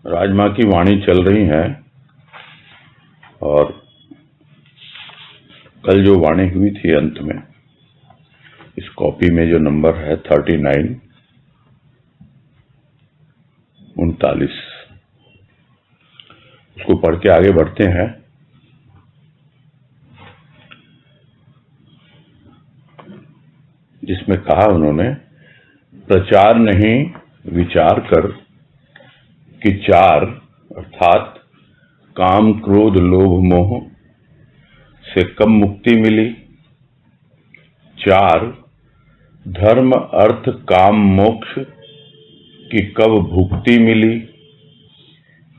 राजमा की वाणी चल रही है और कल जो वाणी हुई थी अंत में, इस कॉपी में जो नंबर है 39 उसको पढ़ के आगे बढ़ते हैं। जिसमें कहा उन्होंने, प्रचार नहीं विचार कर कि चार अर्थात काम क्रोध लोभ मोह से कब मुक्ति मिली। चार धर्म अर्थ काम मोक्ष की कब भुक्ति मिली।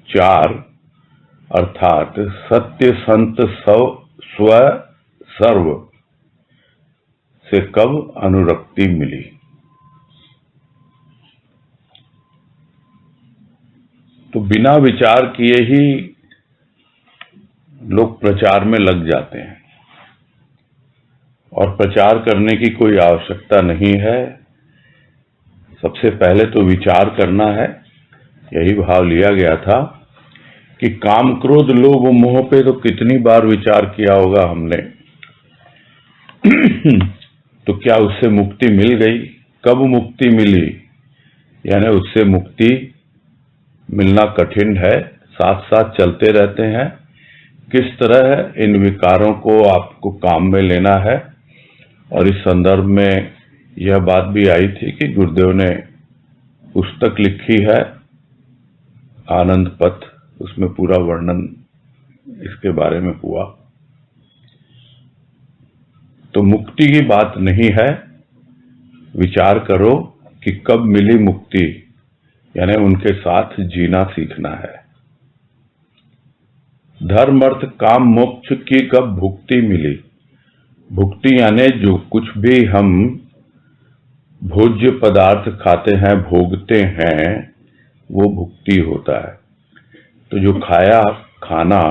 चार अर्थात सत्य संत स्व सर्व से कब अनुरक्ति मिली। तो बिना विचार किए ही लोग प्रचार में लग जाते हैं और प्रचार करने की कोई आवश्यकता नहीं है। सबसे पहले तो विचार करना है। यही भाव लिया गया था कि काम क्रोध लोभ मोह पे तो कितनी बार विचार किया होगा हमने। तो क्या उससे मुक्ति मिल गई? कब मुक्ति मिली? यानी उससे मुक्ति मिलना कठिन है, साथ साथ चलते रहते हैं। किस तरह इन विकारों को आपको काम में लेना है। और इस संदर्भ में यह बात भी आई थी कि गुरुदेव ने पुस्तक लिखी है आनंद पथ, उसमें पूरा वर्णन इसके बारे में हुआ। तो मुक्ति की बात नहीं है, विचार करो कि कब मिली मुक्ति, यानी उनके साथ जीना सीखना है। धर्म अर्थ काम मोक्ष की कब भुक्ति मिली। भुक्ति यानी जो कुछ भी हम भोज्य पदार्थ खाते हैं, भोगते हैं, वो भुक्ति होता है। तो जो खाया खाना,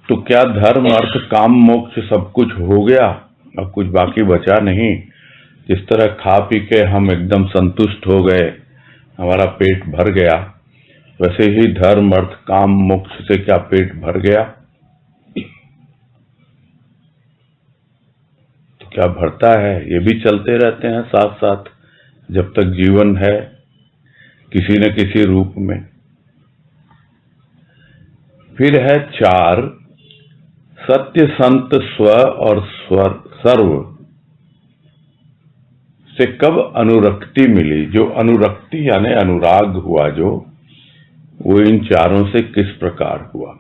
तो क्या धर्म अर्थ काम मोक्ष सब कुछ हो गया, अब कुछ बाकी बचा नहीं। जिस तरह खा पी के हम एकदम संतुष्ट हो गए, हमारा पेट भर गया, वैसे ही धर्म अर्थ काम मोक्ष से क्या पेट भर गया? तो क्या भरता है? ये भी चलते रहते हैं साथ साथ जब तक जीवन है, किसी न किसी रूप में। फिर है चार सत्य संत स्व और सर्व से कब अनुरक्ति मिली। जो अनुरक्ति यानी अनुराग हुआ, जो वो इन चारों से किस प्रकार हुआ।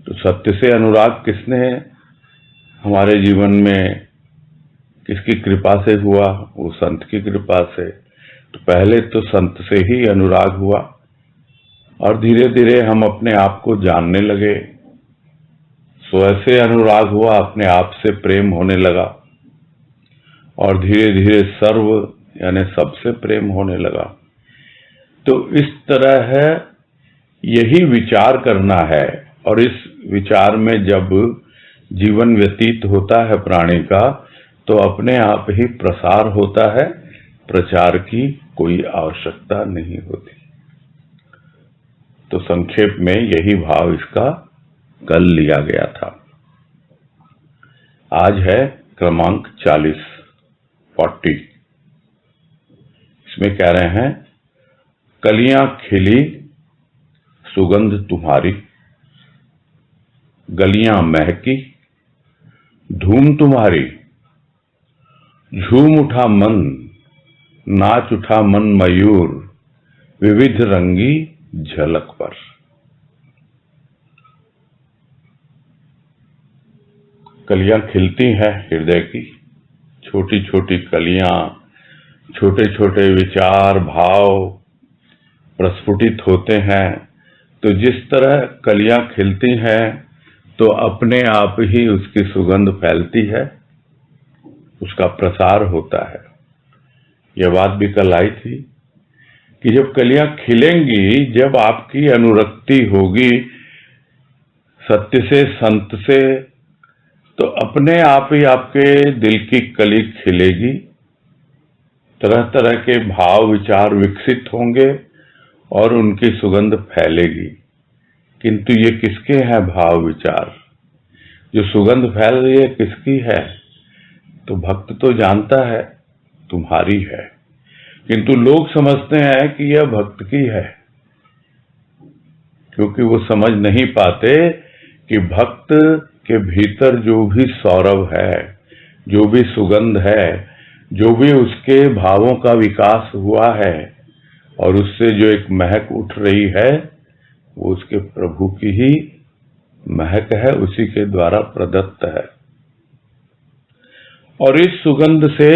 तो सत्य से अनुराग किसने हमारे जीवन में, किसकी कृपा से हुआ? वो संत की कृपा से। तो पहले तो संत से ही अनुराग हुआ और धीरे धीरे हम अपने आप को जानने लगे। स्व से अनुराग हुआ, अपने आप से प्रेम होने लगा और धीरे धीरे सर्व यानी सबसे प्रेम होने लगा। तो इस तरह है, यही विचार करना है। और इस विचार में जब जीवन व्यतीत होता है प्राणी का, तो अपने आप ही प्रसार होता है, प्रचार की कोई आवश्यकता नहीं होती। तो संक्षेप में यही भाव इसका कल लिया गया था। आज है क्रमांक 40। इसमें कह रहे हैं, कलियां खिली सुगंध तुम्हारी, गलियां महकी धूम तुम्हारी, झूम उठा मन नाच उठा मन मयूर, विविध रंगी झलक पर। कलियां खिलती हैं हृदय की, छोटी छोटी कलियां, छोटे छोटे विचार भाव प्रस्फुटित होते हैं। तो जिस तरह कलियां खिलती हैं, तो अपने आप ही उसकी सुगंध फैलती है, उसका प्रसार होता है। यह बात भी कल आई थी कि जब कलियां खिलेंगी, जब आपकी अनुरक्ति होगी सत्य से संत से, तो अपने आप ही आपके दिल की कली खिलेगी। तरह तरह के भाव विचार विकसित होंगे और उनकी सुगंध फैलेगी। किंतु ये किसके हैं भाव विचार? जो सुगंध फैल रही है किसकी है? तो भक्त तो जानता है तुम्हारी है, किंतु लोग समझते हैं कि यह भक्त की है, क्योंकि वो समझ नहीं पाते कि भक्त के भीतर जो भी सौरभ है, जो भी सुगंध है, जो भी उसके भावों का विकास हुआ है और उससे जो एक महक उठ रही है, वो उसके प्रभु की ही महक है, उसी के द्वारा प्रदत्त है। और इस सुगंध से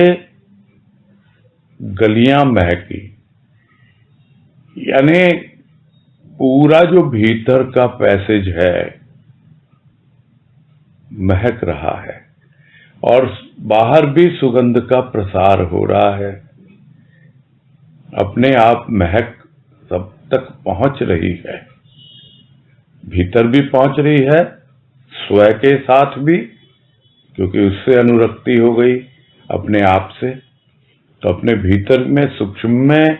गलियां महकी, यानी पूरा जो भीतर का पैसेज है महक रहा है और बाहर भी सुगंध का प्रसार हो रहा है। अपने आप महक सब तक पहुंच रही है, भीतर भी पहुंच रही है, स्वयं के साथ भी, क्योंकि उससे अनुरक्ति हो गई अपने आप से। तो अपने भीतर में सूक्ष्म में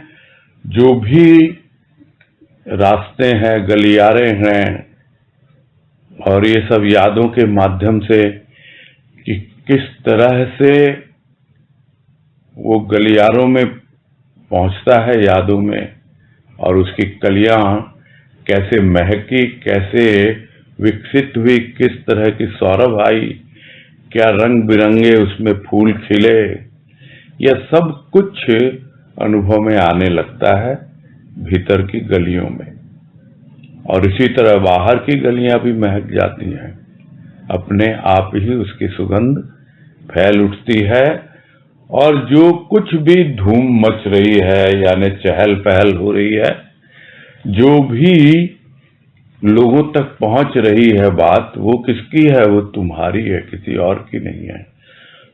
जो भी रास्ते हैं, गलियारे हैं, और ये सब यादों के माध्यम से कि किस तरह से वो गलियारों में पहुंचता है यादों में, और उसकी कलियां कैसे महकी, कैसे विकसित हुई, किस तरह की सौरभ आई, क्या रंग बिरंगे उसमें फूल खिले, यह सब कुछ अनुभव में आने लगता है भीतर की गलियों में। और इसी तरह बाहर की गलियां भी महक जाती हैं, अपने आप ही उसकी सुगंध फैल उठती है। और जो कुछ भी धूम मच रही है, यानी चहल पहल हो रही है, जो भी लोगों तक पहुंच रही है बात, वो किसकी है? वो तुम्हारी है, किसी और की नहीं है।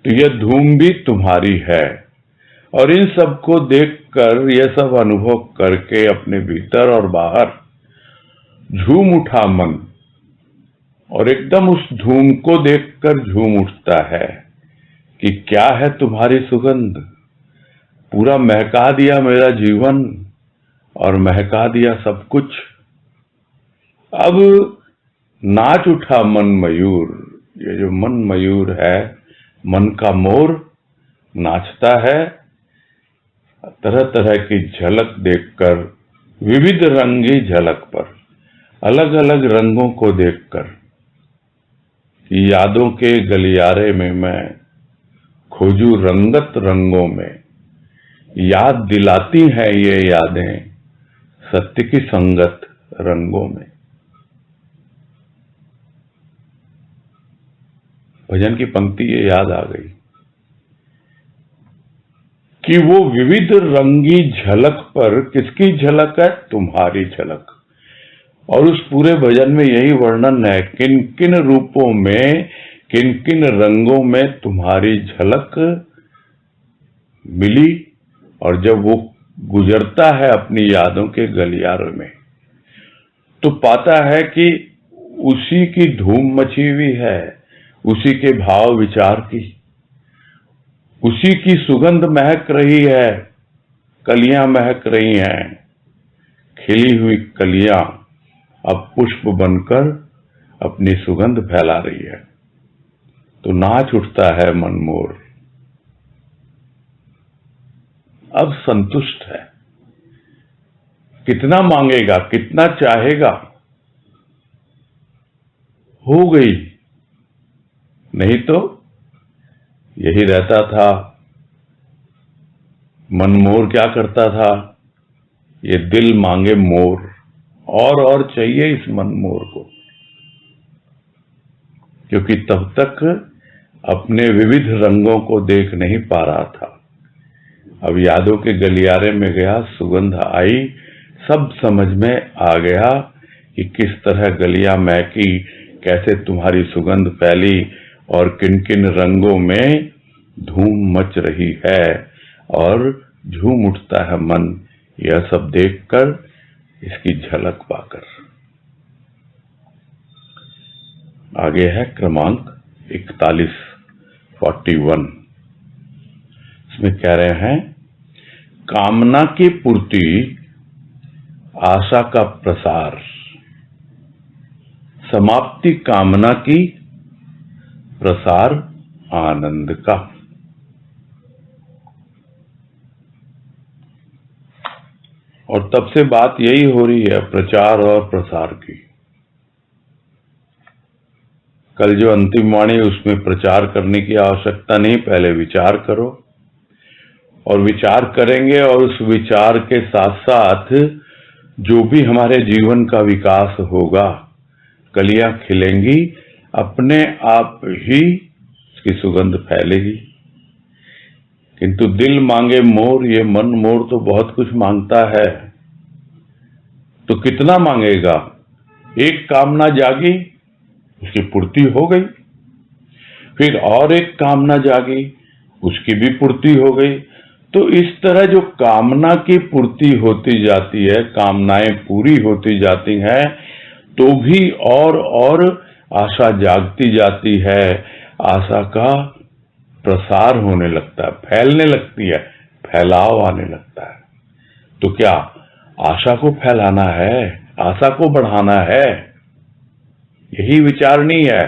तो यह धूम भी तुम्हारी है। और इन सब को देखकर, यह सब अनुभव करके अपने भीतर और बाहर झूम उठा मन, और एकदम उस धूम को देखकर झूम उठता है कि क्या है तुम्हारी सुगंध। पूरा महका दिया मेरा जीवन और महका दिया सब कुछ। अब नाच उठा मन मयूर। ये जो मन मयूर है, मन का मोर नाचता है तरह तरह की झलक देखकर, विविध रंगी झलक पर, अलग अलग रंगों को देखकर। यादों के गलियारे में मैं खोजू रंगत रंगों में, याद दिलाती हैं ये यादें सत्य की संगत रंगों में। भजन की पंक्ति ये याद आ गई कि वो विविध रंगी झलक पर किसकी झलक है? तुम्हारी झलक। और उस पूरे भजन में यही वर्णन है, किन किन रूपों में, किन किन रंगों में तुम्हारी झलक मिली। और जब वो गुजरता है अपनी यादों के गलियारों में, तो पाता है कि उसी की धूम मची हुई है, उसी के भाव विचार की, उसी की सुगंध महक रही है, कलियां महक रही हैं। खिली हुई कलियां अब पुष्प बनकर अपनी सुगंध फैला रही है। तो नाच उठता है मन मोर। अब संतुष्ट है। कितना मांगेगा, कितना चाहेगा? हो गई। नहीं तो यही रहता था। मन मोर क्या करता था? ये दिल मांगे मोर, और चाहिए इस मन मोर को, क्योंकि तब तक अपने विविध रंगों को देख नहीं पा रहा था। अब यादों के गलियारे में गया, सुगंध आई, सब समझ में आ गया कि किस तरह गलियां महकी, कैसे तुम्हारी सुगंध फैली और किन किन रंगों में धूम मच रही है और झूम उठता है मन, यह सब देखकर, इसकी झलक पाकर। आगे है क्रमांक 41। इसमें कह रहे हैं, कामना की पूर्ति आशा का प्रसार, समाप्ति कामना की, प्रसार आनंद का। और तब से बात यही हो रही है, प्रचार और प्रसार की। कल जो अंतिम वाणी, उसमें प्रचार करने की आवश्यकता नहीं, पहले विचार करो, और विचार करेंगे और उस विचार के साथ साथ जो भी हमारे जीवन का विकास होगा, कलियां खिलेंगी, अपने आप ही उसकी सुगंध फैलेगी। किंतु दिल मांगे मोर, ये मन मोर तो बहुत कुछ मांगता है, तो कितना मांगेगा? एक कामना जागी, उसकी पूर्ति हो गई, फिर और एक कामना जागी, उसकी भी पूर्ति हो गई। तो इस तरह जो कामना की पूर्ति होती जाती है, कामनाएं पूरी होती जाती हैं, तो भी और आशा जागती जाती है, आशा का प्रसार होने लगता है, फैलने लगती है, फैलाव आने लगता है। तो क्या आशा को फैलाना है, आशा को बढ़ाना है? यही विचार नहीं है।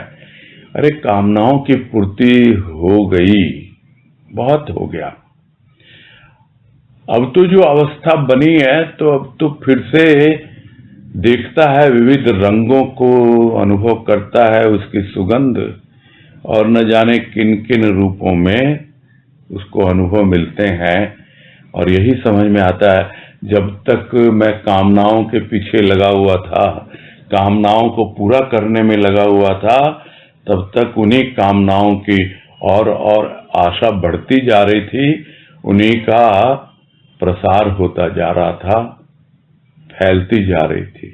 अरे कामनाओं की पूर्ति हो गई, बहुत हो गया, अब तो जो अवस्था बनी है, तो अब तो फिर से देखता है, विविध रंगों को अनुभव करता है, उसकी सुगंध, और न जाने किन किन रूपों में उसको अनुभव मिलते हैं। और यही समझ में आता है, जब तक मैं कामनाओं के पीछे लगा हुआ था, कामनाओं को पूरा करने में लगा हुआ था, तब तक उन्हीं कामनाओं की और आशा बढ़ती जा रही थी, उन्हीं का प्रसार होता जा रहा था, फैलती जा रही थी।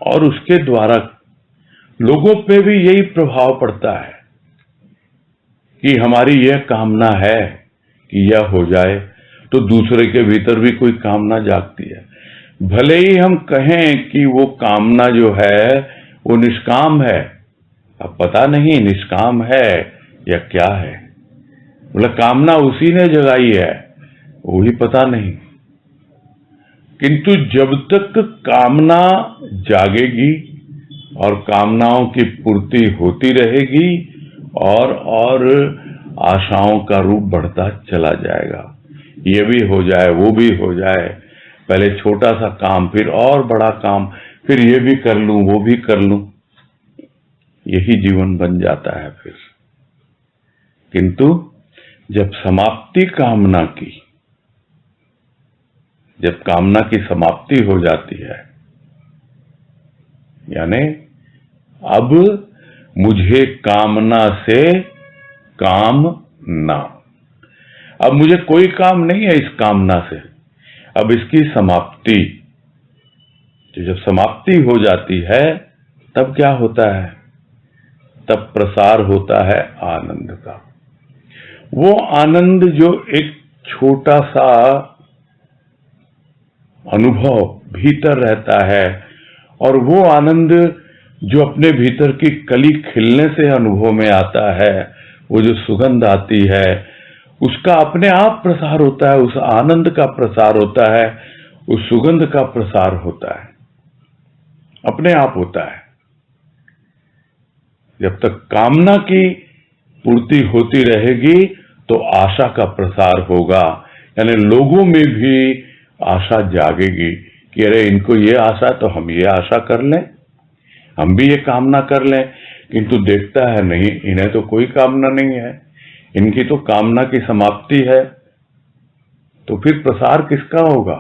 और उसके द्वारा लोगों पे भी यही प्रभाव पड़ता है कि हमारी यह कामना है कि यह हो जाए, तो दूसरे के भीतर भी कोई कामना जागती है। भले ही हम कहें कि वो कामना जो है वो निष्काम है, अब पता नहीं निष्काम है या क्या है, मतलब कामना उसी ने जगाई है, वही पता नहीं। किंतु जब तक कामना जागेगी और कामनाओं की पूर्ति होती रहेगी, और आशाओं का रूप बढ़ता चला जाएगा, ये भी हो जाए, वो भी हो जाए, पहले छोटा सा काम, फिर और बड़ा काम, फिर ये भी कर लूं, वो भी कर लूं, यही जीवन बन जाता है फिर। किंतु जब समाप्ति कामना की, जब कामना की समाप्ति हो जाती है, यानी अब मुझे कामना से काम ना, अब मुझे कोई काम नहीं है इस कामना से, अब इसकी समाप्ति, तो जब समाप्ति हो जाती है, तब क्या होता है? तब प्रसार होता है आनंद का। वो आनंद जो एक छोटा सा अनुभव भीतर रहता है, और वो आनंद जो अपने भीतर की कली खिलने से अनुभव में आता है, वो जो सुगंध आती है, उसका अपने आप प्रसार होता है, उस आनंद का प्रसार होता है, उस सुगंध का प्रसार होता है, अपने आप होता है। जब तक कामना की पूर्ति होती रहेगी, तो आशा का प्रसार होगा, यानी लोगों में भी आशा जागेगी कि अरे इनको ये आशा, तो हम ये आशा कर लें, हम भी ये कामना कर लें। किंतु देखता है नहीं, इन्हें तो कोई कामना नहीं है, इनकी तो कामना की समाप्ति है, तो फिर प्रसार किसका होगा?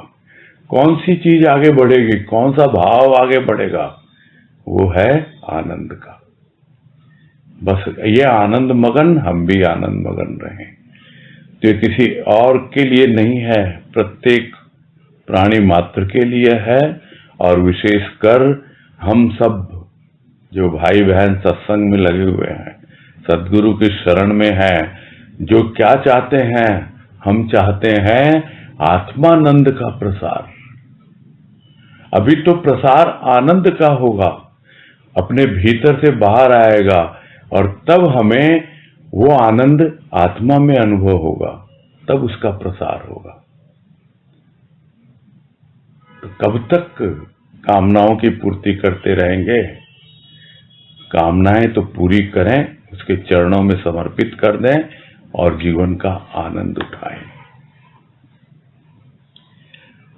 कौन सी चीज आगे बढ़ेगी, कौन सा भाव आगे बढ़ेगा? वो है आनंद का। बस ये आनंद मगन, हम भी आनंद मगन रहें। तो ये किसी और के लिए नहीं है, प्रत्येक प्राणी मात्र के लिए है, और विशेषकर हम सब जो भाई बहन सत्संग में लगे हुए हैं, सद्गुरु की शरण में हैं, जो क्या चाहते हैं? हम चाहते हैं आत्मानंद का प्रसार। अभी तो प्रसार आनंद का होगा, अपने भीतर से बाहर आएगा, और तब हमें वो आनंद आत्मा में अनुभव होगा, तब उसका प्रसार होगा। तो कब तक कामनाओं की पूर्ति करते रहेंगे? कामनाएं तो पूरी करें, उसके चरणों में समर्पित कर दें और जीवन का आनंद उठाएं।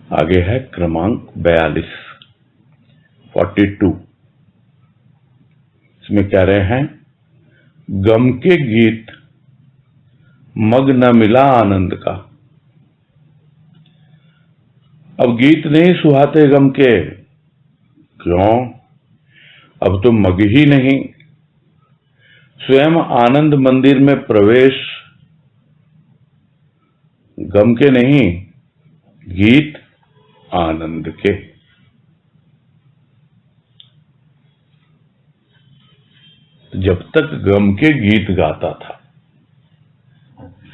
आगे है क्रमांक 42। इसमें कह रहे हैं, गम के गीत मग न मिला आनंद का। अब गीत नहीं सुहाते गम के। क्यों? अब तो मग ही नहीं। स्वयं आनंद मंदिर में प्रवेश गम के नहीं, गीत आनंद के। जब तक गम के गीत गाता था,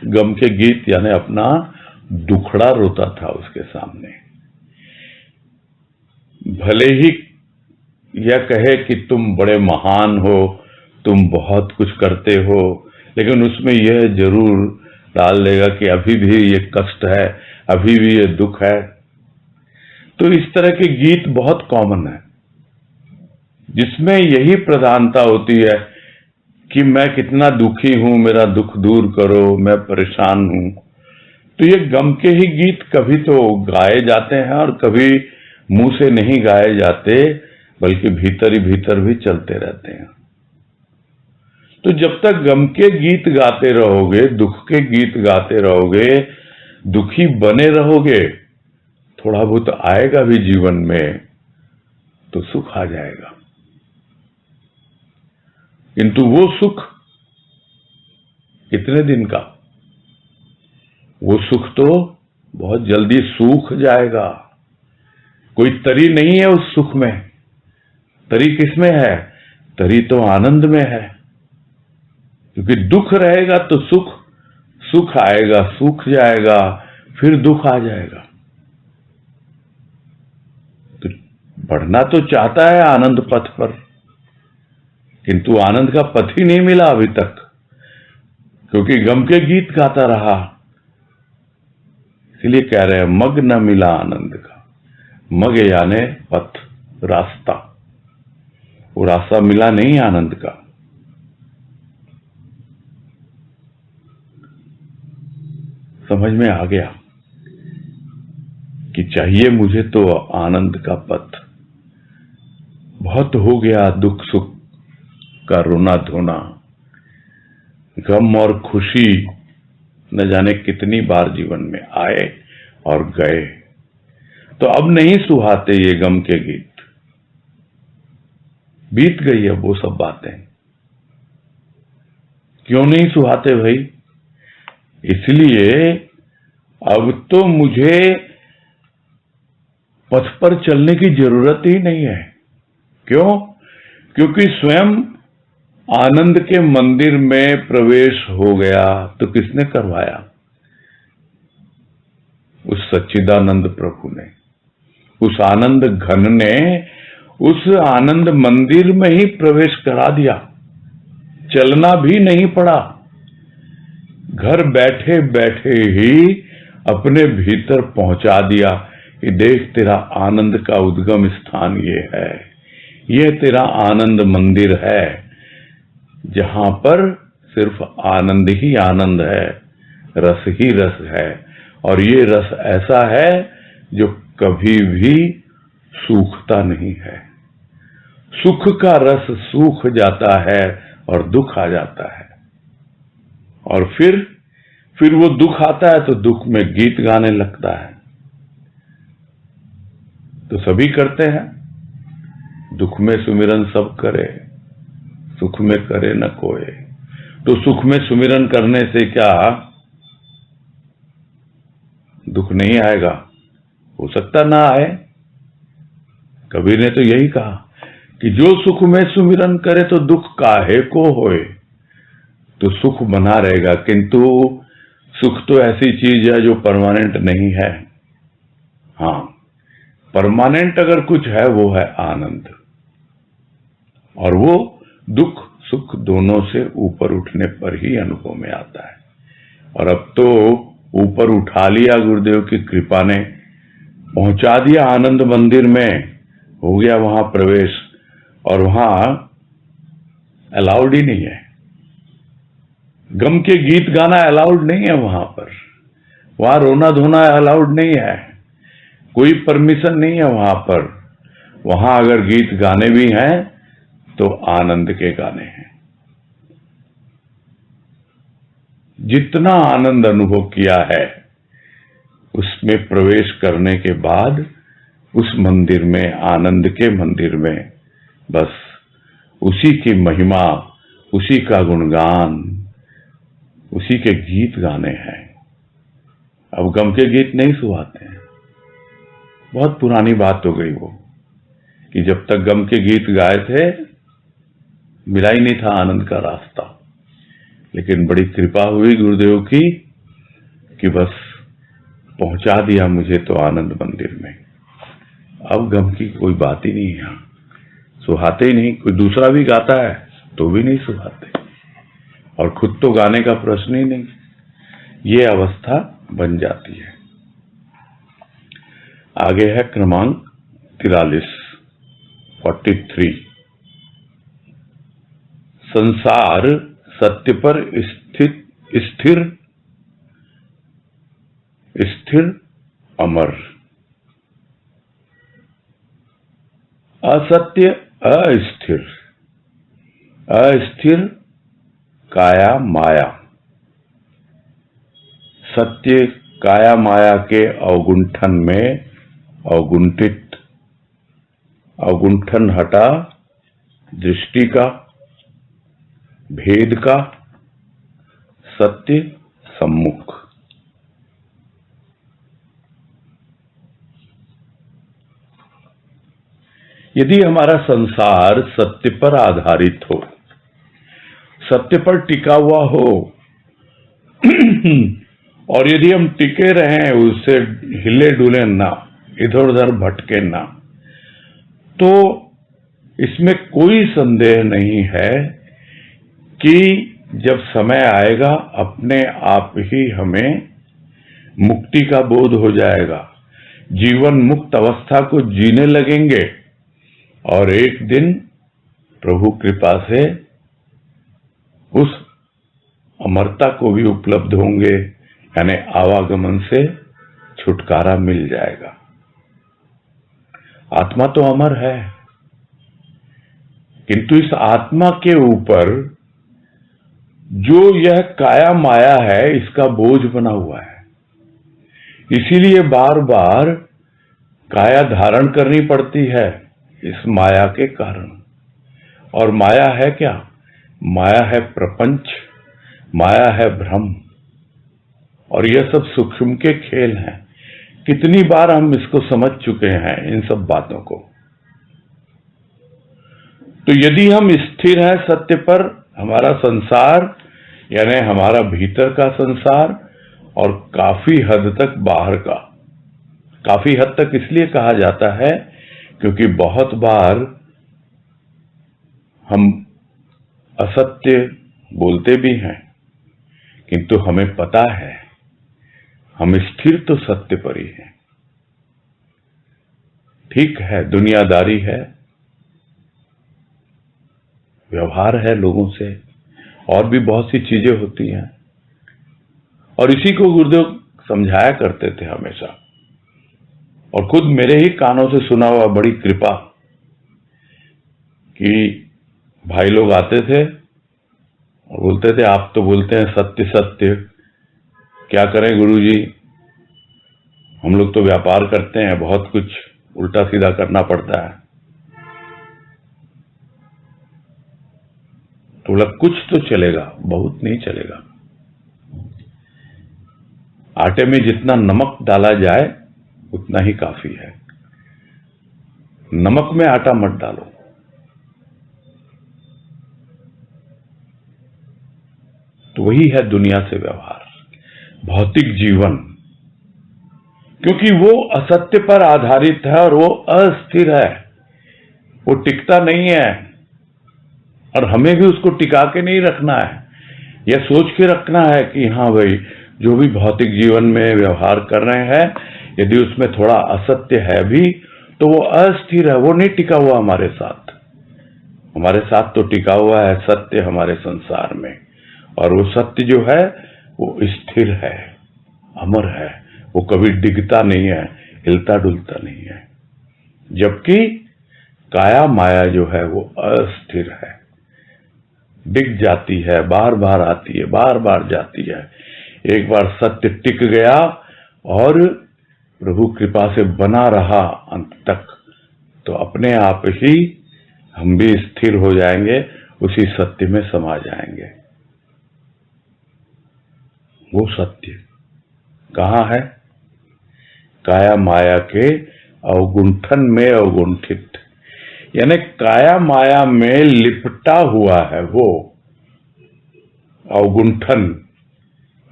गम के गीत यानी अपना दुखड़ा रोता था उसके सामने, भले ही यह कहे कि तुम बड़े महान हो, तुम बहुत कुछ करते हो, लेकिन उसमें यह जरूर डाल देगा कि अभी भी ये कष्ट है, अभी भी ये दुख है। तो इस तरह के गीत बहुत कॉमन है, जिसमें यही प्रधानता होती है कि मैं कितना दुखी हूं, मेरा दुख दूर करो, मैं परेशान हूं। तो ये गम के ही गीत कभी तो गाए जाते हैं और कभी मुंह से नहीं गाए जाते, बल्कि भीतर ही भीतर भी चलते रहते हैं। तो जब तक गम के गीत गाते रहोगे, दुख के गीत गाते रहोगे, दुखी बने रहोगे, थोड़ा बहुत आएगा भी जीवन में तो सुख आ जाएगा। किंतु वो सुख कितने दिन का? वो सुख तो बहुत जल्दी सूख जाएगा। कोई तरी नहीं है उस सुख में। तरी किसमें है? तरी तो आनंद में है। क्योंकि दुख रहेगा तो सुख, सुख आएगा, सूख जाएगा, फिर दुख आ जाएगा। तो बढ़ना तो चाहता है आनंद पथ पर, किंतु आनंद का पथ ही नहीं मिला अभी तक, क्योंकि गम के गीत गाता रहा। इसलिए कह रहे हैं मग न मिला आनंद का। मग यानी पथ, रास्ता। वो रास्ता मिला नहीं आनंद का। समझ में आ गया कि चाहिए मुझे तो आनंद का पथ। बहुत हो गया दुख सुख का रोना धोना, गम और खुशी न जाने कितनी बार जीवन में आए और गए। तो अब नहीं सुहाते ये गम के गीत, बीत गई है वो सब बातें। क्यों नहीं सुहाते भाई? इसलिए अब तो मुझे पथ पर चलने की जरूरत ही नहीं है। क्यों? क्योंकि स्वयं आनंद के मंदिर में प्रवेश हो गया। तो किसने करवाया? उस सच्चिदानंद प्रभु ने, उस आनंद घन ने उस आनंद मंदिर में ही प्रवेश करा दिया। चलना भी नहीं पड़ा। घर बैठे बैठे ही अपने भीतर पहुंचा दिया कि देख तेरा आनंद का उद्गम स्थान ये है, ये तेरा आनंद मंदिर है, जहां पर सिर्फ आनंद ही आनंद है, रस ही रस है। और ये रस ऐसा है जो कभी भी सूखता नहीं है। सुख का रस सूख जाता है और दुख आ जाता है। और फिर वो दुख आता है तो दुख में गीत गाने लगता है। तो सभी करते हैं, दुख में सुमिरन सब करे, सुख में करे न कोई। तो सुख में सुमिरन करने से क्या दुख नहीं आएगा? हो सकता ना आए। कबीर ने तो यही कहा कि जो सुख में सुमिरन करे तो दुख काहे को होए। तो सुख बना रहेगा, किंतु सुख तो ऐसी चीज है जो परमानेंट नहीं है। हाँ, परमानेंट अगर कुछ है वो है आनंद, और वो दुख सुख दोनों से ऊपर उठने पर ही अनुभव में आता है। और अब तो ऊपर उठा लिया गुरुदेव की कृपा ने, पहुंचा दिया आनंद मंदिर में, हो गया वहां प्रवेश, और वहां अलाउड ही नहीं है, गम के गीत गाना अलाउड नहीं है वहां रोना धोना अलाउड नहीं है, कोई परमिशन नहीं है वहां। वहां अगर गीत गाने भी हैं तो आनंद के गाने हैं। जितना आनंद अनुभव किया है उसमें प्रवेश करने के बाद उस मंदिर में, आनंद के मंदिर में, बस उसी की महिमा, उसी का गुणगान, उसी के गीत गाने हैं। अब गम के गीत नहीं सुहाते हैं। बहुत पुरानी बात हो गई वो, कि जब तक गम के गीत गाए थे मिला ही नहीं था आनंद का रास्ता। लेकिन बड़ी कृपा हुई गुरुदेव की कि बस पहुंचा दिया मुझे तो आनंद मंदिर में। अब गम की कोई बात ही नहीं है, यहाँ सुहाते ही नहीं। कोई दूसरा भी गाता है तो भी नहीं सुहाते, और खुद तो गाने का प्रश्न ही नहीं। ये अवस्था बन जाती है। आगे है क्रमांक 43। संसार सत्य पर स्थिर अमर, असत्य अस्थिर काया माया। सत्य काया माया के अवगुंठन में अवगुंठित, अवगुंठन हटा दृष्टि का, भेद का, सत्य सम्मुख। यदि हमारा संसार सत्य पर आधारित हो, सत्य पर टिका हुआ हो, और यदि हम टिके रहें, उससे हिले डुले ना, इधर उधर भटके ना, तो इसमें कोई संदेह नहीं है कि जब समय आएगा अपने आप ही हमें मुक्ति का बोध हो जाएगा, जीवन मुक्त अवस्था को जीने लगेंगे, और एक दिन प्रभु कृपा से उस अमरता को भी उपलब्ध होंगे, यानी आवागमन से छुटकारा मिल जाएगा। आत्मा तो अमर है, किंतु इस आत्मा के ऊपर जो यह काया माया है इसका बोझ बना हुआ है। इसीलिए बार बार काया धारण करनी पड़ती है इस माया के कारण। और माया है क्या? माया है प्रपंच, माया है भ्रम, और यह सब सूक्ष्म के खेल हैं। कितनी बार हम इसको समझ चुके हैं, इन सब बातों को। तो यदि हम स्थिर हैं सत्य पर, हमारा संसार यानी हमारा भीतर का संसार और काफी हद तक बाहर का, काफी हद तक इसलिए कहा जाता है क्योंकि बहुत बार हम असत्य बोलते भी हैं, किंतु हमें पता है हम स्थिर तो सत्य पर ही हैं। ठीक है, दुनियादारी है, व्यवहार है लोगों से, और भी बहुत सी चीजें होती हैं, और इसी को गुरुदेव समझाया करते थे हमेशा। और खुद मेरे ही कानों से सुना हुआ, बड़ी कृपा कि भाई लोग आते थे और बोलते थे आप तो बोलते हैं सत्य सत्य, क्या करें गुरुजी, हम लोग तो व्यापार करते हैं, बहुत कुछ उल्टा सीधा करना पड़ता है। तो बोला कुछ तो चलेगा, बहुत नहीं चलेगा। आटे में जितना नमक डाला जाए उतना ही काफी है, नमक में आटा मत डालो। तो वही है दुनिया से व्यवहार, भौतिक जीवन, क्योंकि वो असत्य पर आधारित है और वो अस्थिर है, वो टिकता नहीं है। और हमें भी उसको टिका के नहीं रखना है, यह सोच के रखना है कि हाँ भाई, जो भी भौतिक जीवन में व्यवहार कर रहे हैं यदि उसमें थोड़ा असत्य है भी तो वो अस्थिर है, वो नहीं टिका हुआ हमारे साथ। हमारे साथ तो टिका हुआ है सत्य हमारे संसार में, और वो सत्य जो है वो स्थिर है, अमर है, वो कभी डिगता नहीं है, हिलता डुलता नहीं है। जबकि काया माया जो है वो अस्थिर है, डिग जाती है, बार बार आती है, बार बार जाती है। एक बार सत्य टिक गया और प्रभु कृपा से बना रहा अंत तक, तो अपने आप ही हम भी स्थिर हो जाएंगे, उसी सत्य में समा जाएंगे। वो सत्य कहाँ है? काया माया के अवगुंठन में अवगुंठित, यानी काया माया में लिपटा हुआ है वो अवगुंठन।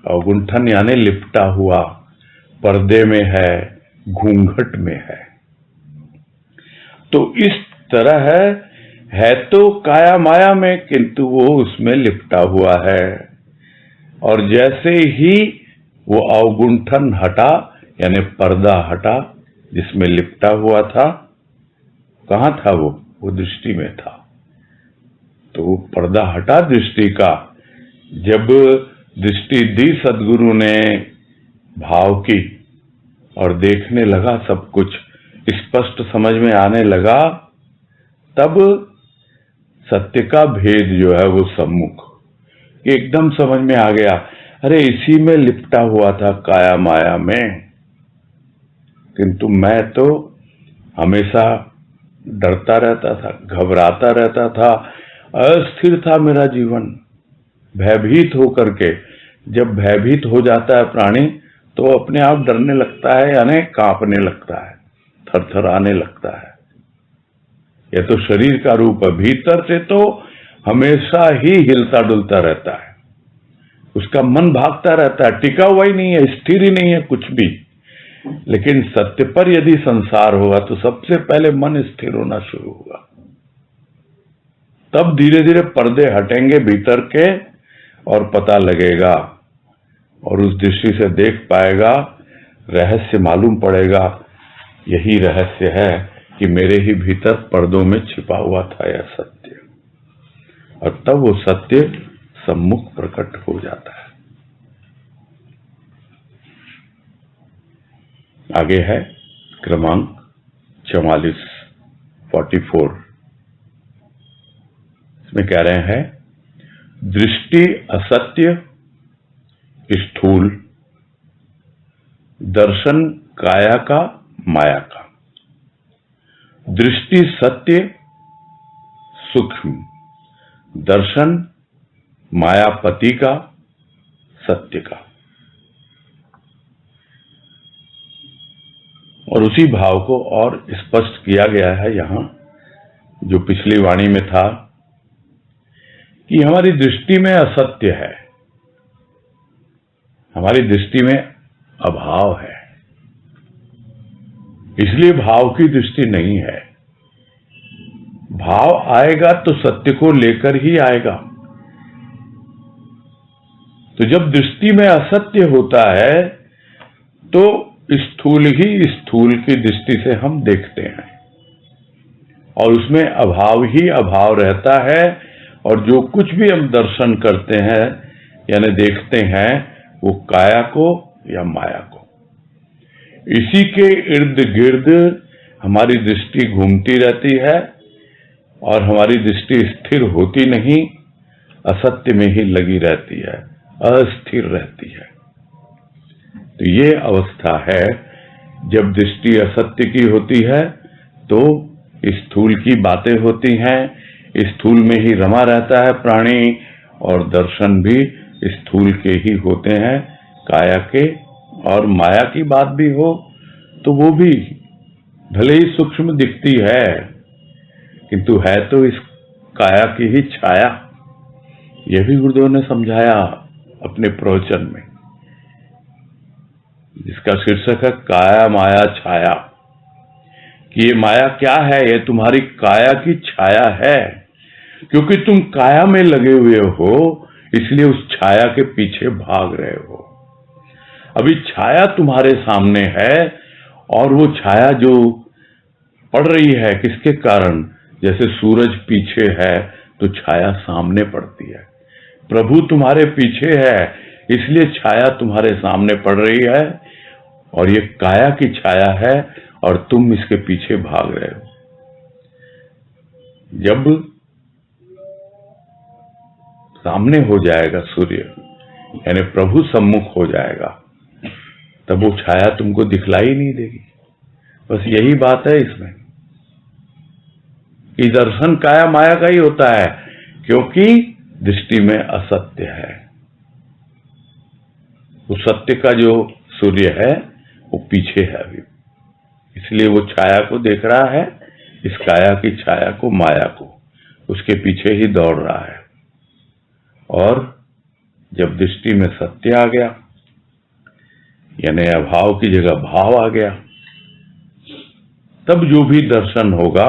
अवगुंठन यानी लिपटा हुआ, पर्दे में है, घूंघट में है। तो इस तरह है तो काया माया में, किंतु वो उसमें लिपटा हुआ है। और जैसे ही वो अवगुंठन हटा, यानी पर्दा हटा जिसमें लिपटा हुआ था, कहाँ था वो दृष्टि में था। तो वो पर्दा हटा दृष्टि का, जब दृष्टि दी सद्गुरु ने भाव की और देखने लगा, सब कुछ स्पष्ट समझ में आने लगा, तब सत्य का भेद जो है वो सम्मुख एकदम समझ में आ गया। अरे इसी में लिपटा हुआ था काया माया में, किंतु मैं तो हमेशा डरता रहता था, घबराता रहता था, अस्थिर था मेरा जीवन, भयभीत होकर के। जब भयभीत हो जाता है प्राणी तो अपने आप डरने लगता है, यानी कांपने लगता है, थरथराने लगता है। यह तो शरीर का रूप है, भीतर से तो हमेशा ही हिलता डुलता रहता है, उसका मन भागता रहता है, टिका हुआ ही नहीं है, स्थिर ही नहीं है कुछ भी। लेकिन सत्य पर यदि संसार होगा तो सबसे पहले मन स्थिर होना शुरू होगा, तब धीरे धीरे पर्दे हटेंगे भीतर के और पता लगेगा, और उस दृष्टि से देख पाएगा, रहस्य मालूम पड़ेगा। यही रहस्य है कि मेरे ही भीतर पर्दों में छिपा हुआ था यह सत्य, और तब वो सत्य सम्मुख प्रकट हो जाता है। आगे है क्रमांक 44 इसमें कह रहे हैं, दृष्टि असत्य स्थूल, दर्शन काया का माया का। दृष्टि सत्य सूक्ष्म, दर्शन मायापति का सत्य का। और उसी भाव को और स्पष्ट किया गया है यहां, जो पिछली वाणी में था कि हमारी दृष्टि में असत्य है, हमारी दृष्टि में अभाव है, इसलिए भाव की दृष्टि नहीं है। भाव आएगा तो सत्य को लेकर ही आएगा। तो जब दृष्टि में असत्य होता है तो स्थूल ही स्थूल की दृष्टि से हम देखते हैं, और उसमें अभाव ही अभाव रहता है, और जो कुछ भी हम दर्शन करते हैं यानी देखते हैं, वो काया को या माया को। इसी के इर्द गिर्द हमारी दृष्टि घूमती रहती है, और हमारी दृष्टि स्थिर होती नहीं, असत्य में ही लगी रहती है, अस्थिर रहती है। तो ये अवस्था है, जब दृष्टि असत्य की होती है तो स्थूल की बातें होती हैं, स्थूल में ही रमा रहता है प्राणी, और दर्शन भी स्थूल के ही होते हैं, काया के। और माया की बात भी हो तो वो भी भले ही सूक्ष्म दिखती है, किंतु है तो इस काया की ही छाया। यह भी गुरुदेव ने समझाया अपने प्रवचन में, जिसका शीर्षक है काया माया छाया, कि ये माया क्या है? ये तुम्हारी काया की छाया है, क्योंकि तुम काया में लगे हुए हो, इसलिए उस छाया के पीछे भाग रहे हो। अभी छाया तुम्हारे सामने है, और वो छाया जो पड़ रही है किसके कारण? जैसे सूरज पीछे है तो छाया सामने पड़ती है। प्रभु तुम्हारे पीछे है इसलिए छाया तुम्हारे सामने पड़ रही है, और ये काया की छाया है और तुम इसके पीछे भाग रहे हो। जब सामने हो जाएगा सूर्य, यानी प्रभु सम्मुख हो जाएगा, तब वो छाया तुमको दिखलाई नहीं देगी। बस यही बात है इसमें कि दर्शन काया माया का ही होता है, क्योंकि दृष्टि में असत्य है। उस सत्य का जो सूर्य है वो पीछे है अभी, इसलिए वो छाया को देख रहा है, इस काया की छाया को, माया को, उसके पीछे ही दौड़ रहा है। और जब दृष्टि में सत्य आ गया, यानी अभाव की जगह भाव आ गया, तब जो भी दर्शन होगा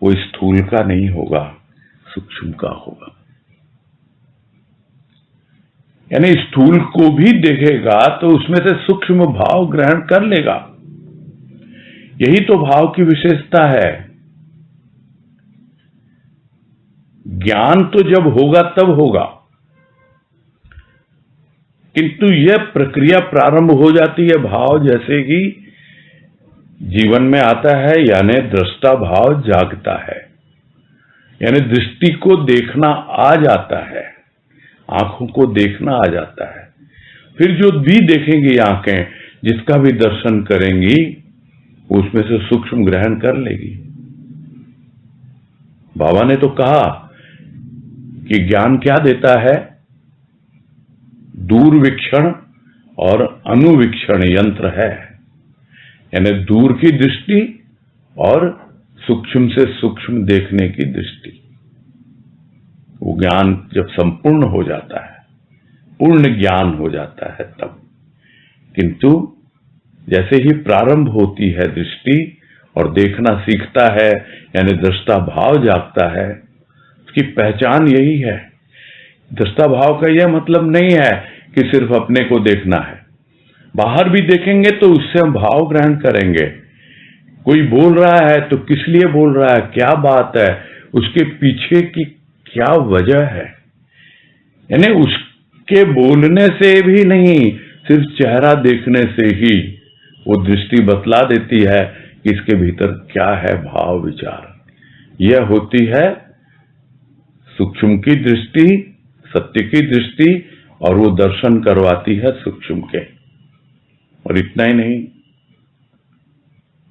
वो स्थूल का नहीं होगा, सूक्ष्म का होगा। यानी स्थूल को भी देखेगा तो उसमें से सूक्ष्म भाव ग्रहण कर लेगा। यही तो भाव की विशेषता है। ज्ञान तो जब होगा तब होगा, किंतु यह प्रक्रिया प्रारंभ हो जाती है भाव जैसे कि जीवन में आता है, यानी दृष्टा भाव जागता है, यानी दृष्टि को देखना आ जाता है, आंखों को देखना आ जाता है। फिर जो भी देखेंगी आंखें, जिसका भी दर्शन करेंगी, उसमें से सूक्ष्म ग्रहण कर लेगी। बाबा ने तो कहा कि ज्ञान क्या देता है? दूरवीक्षण और अनुवीक्षण यंत्र है, यानी दूर की दृष्टि और सूक्ष्म से सूक्ष्म देखने की दृष्टि। वो ज्ञान जब संपूर्ण हो जाता है, पूर्ण ज्ञान हो जाता है तब। किंतु जैसे ही प्रारंभ होती है दृष्टि और देखना सीखता है, यानी दृष्टा भाव जागता है, उसकी पहचान यही है। दृष्टा भाव का यह मतलब नहीं है कि सिर्फ अपने को देखना है, बाहर भी देखेंगे तो उससे हम भाव ग्रहण करेंगे। कोई बोल रहा है तो किस लिए बोल रहा है, क्या बात है, उसके पीछे की क्या वजह है। यानी उसके बोलने से भी नहीं, सिर्फ चेहरा देखने से ही वो दृष्टि बतला देती है कि इसके भीतर क्या है भाव विचार। यह होती है सूक्ष्म की दृष्टि, सत्य की दृष्टि, और वो दर्शन करवाती है सूक्ष्म के। और इतना ही नहीं,